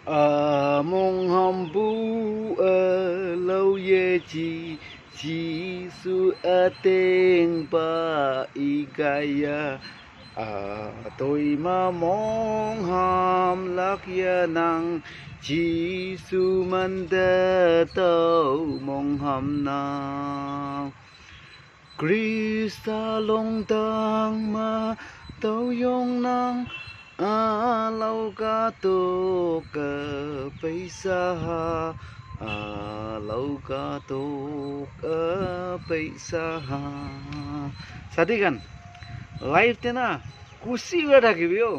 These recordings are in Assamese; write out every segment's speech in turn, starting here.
mong hầm bu lâu ye chi su tên ba igaya tôi mà mong hầm lạc ya nang chi su man da tao mong hầm na Krista long tang ma tao yong nang lâu ca tô ca paisa lâu ca tô ca paisa সাথী গান লাইফতে না খুশি হয়ে থাকিবি ও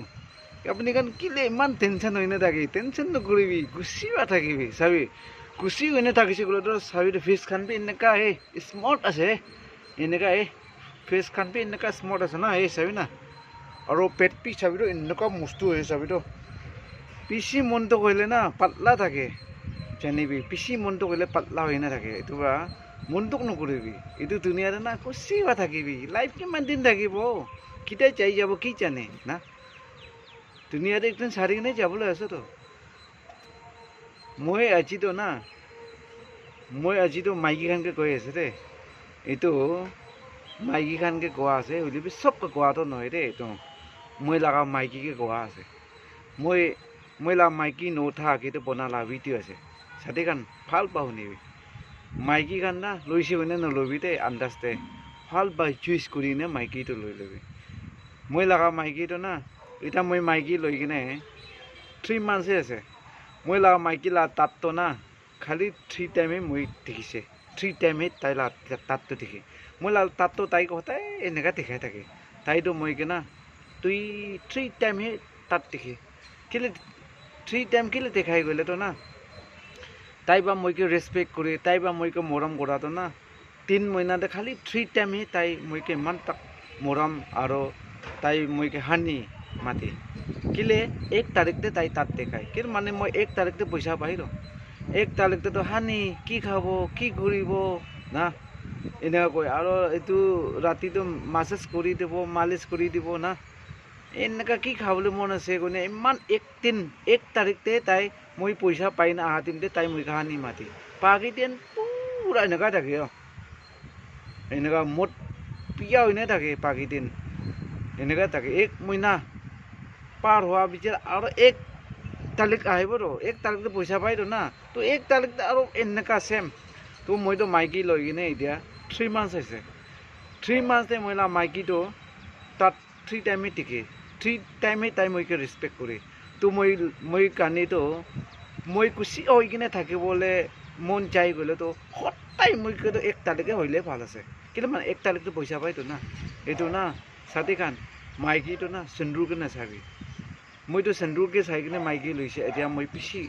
আপনি গান কিলে ইমান টেনশন হৈ নাথাকি টেনশন নকৰিবি খুশি হৈ থাকিবি চাবি খুশি হৈ নাথাকিছে গ'লে তোৰ চাবি ফেচ খান বি এনেকা স্মাৰ্ট আছে এনেকা ফেচ খান বি এনেকা স্মাৰ্ট আছে না চাবি না আৰু পেট পিচ চাবিতো এনেকুৱা মস্তু হৈ চাবিতো পিচি মনটো কৰিলে না পাতলা থাকে জানিবি পিচি মনটো কৰিলে পাতলা হৈ নাথাকে এইটো বা মনটোক নকৰিবি এইটো দুনিয়াতে না খুচি হৈ থাকিবি লাইফ কিমান দিন থাকিব কেতিয়া যাই যাব কি জানে না দুনিয়াতে একদিন চাৰি কিনে যাবলৈ আছেতো মই আজিতো মাইকী খানকে কৈ আছে দেই এইটো মাইকী খানকে কোৱা আছে বুলিবি চবকে কোৱাটো নহয় দেই এইটো মই লাগা মাইকীকে কোৱা আছে মই লাগা মাইকী নৌঠা কিন্তু বনালা ভিডিঅ' আছে সাথী গান ভাল পাওঁ শুনিবি মাইকী গান না লৈছে মানে নল'বি দেই আন্দাজতে ভাল পাই চুইচ কৰি নে মাইকীটো লৈ ল'বি মই লাগা মাইকীটো না এতিয়া মই মাইকী লৈ কিনে 3 মান্থছে আছে মই লাগা মাইকী লা তাতটো না খালি 3 টাইমে মই দেখিছে 3 টাইমে তাই লা তাতটো দেখি মই লা তাতটো তাই সদায় এনেকা দেখাই থাকে তাইতো মই কিনা তুই 3 টাইমহে তাত দেখি কেলে 3 টাইম কেলে দেখাই গ'লে তো না তাই বা মইকে ৰেচপেক্ট কৰি তাই বা মইকে মৰম কৰাটো না 3 মহিনাতে খালি 3 টাইমহে তাই মইকে ইমান তাক মৰম আৰু তাই মইকে হানি মাতি কেলে 1 তাৰিখতে তাই তাত দেখায় কিন্তু মানে মই 1 তাৰিখতে পইচা পাইৰো 1 তাৰিখতেতো হানি কি খাব কি কৰিব না এনেকা কয় আৰু এইটো ৰাতিটো মাছাজ কৰি দিব মালিচ কৰি দিব না এনেকা কি খাবলৈ মন আছে কোনে ইমান 1 তাৰিখতে তাই মই পইচা পাই না আহা দিনতে তাই মই হানি মাতি পাকিতেন পুৰা এনেকা থাকে এনেকা মত পিয়া হৈ নাথাকে পাকিতেন এনেকা থাকে 1 মহিনা পাৰ হোৱা পিছত আৰু 1 তাৰিখ আহিব ৰ 1 তাৰিখতে পইচা পাইতো না তো 1 তাৰিখতে আৰু এনেকা চেম তো মইতো মাইকী লৈ কিনে এতিয়া 3 মান্থ হৈছে 3 মান্থতে মই মাইকীটো তাত 3 টাইমে টিকে 3 টাইমে তাই মইকে ৰেচপেক্ট কৰে তো মই কানিতো মই খুচি হৈ কিনে থাকিবলৈ মন যাই গ'লে তো সদায় মইকেতো 1 তাৰিখে হ'লে ভাল আছে কিন্তু মানে 1 তাৰিখতে পইচা পাইতো না এইটো না সাথী খান মাইকীটো না সেন্দুৰকে নাচাবি মইতো সেন্দুৰকে চাই কিনে মাইকী লৈছে এতিয়া মই পিছি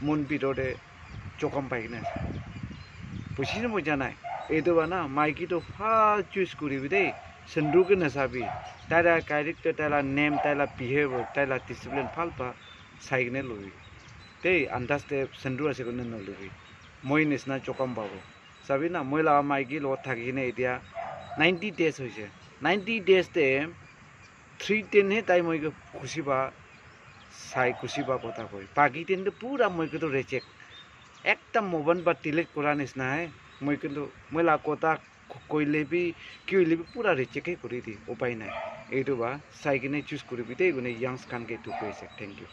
মন ভিতৰতে চকম পাই কিনে আছে বুজিছে মই জানাই এইটো বা না মাইকীটো ফাৰ্ষ্ট চুজ কৰিবি দেই সেন্দুৰকে নাচাবি তাইলা কেৰেক্টাৰ তাইলা নেম তাইলা বিহেভিয়াৰ তাইলা ডিচিপ্লিন ভাল পা চাই কিনে ল'বি দেই আন্দাজতে সেন্দুৰ আছে কোনে নল'বি মই নিচিনা চকম পাব চাবি না মই লগা মাইকী লগত থাকি কিনে এতিয়া 90 ডেজ হৈছে 90 ডেজতে 3 দিনহে তাই মই খুচি পা চাই খুচি পা কথা কয় বাকী দিনটো পুৰা মই কিন্তু ৰেজেক্ট একটা মোবাইল বা ডিলিট কৰা নিচিনাহে মই কিন্তু মই কথা কৈলেবি কি হলেবি পুৰা ৰিজেক্টে কৰি দি উপায় নাই এইটো বা চাই কিনে চুজ কৰিবি দেই কোনে য়াংছ খানকে এইটো কৈছে থেংক ইউ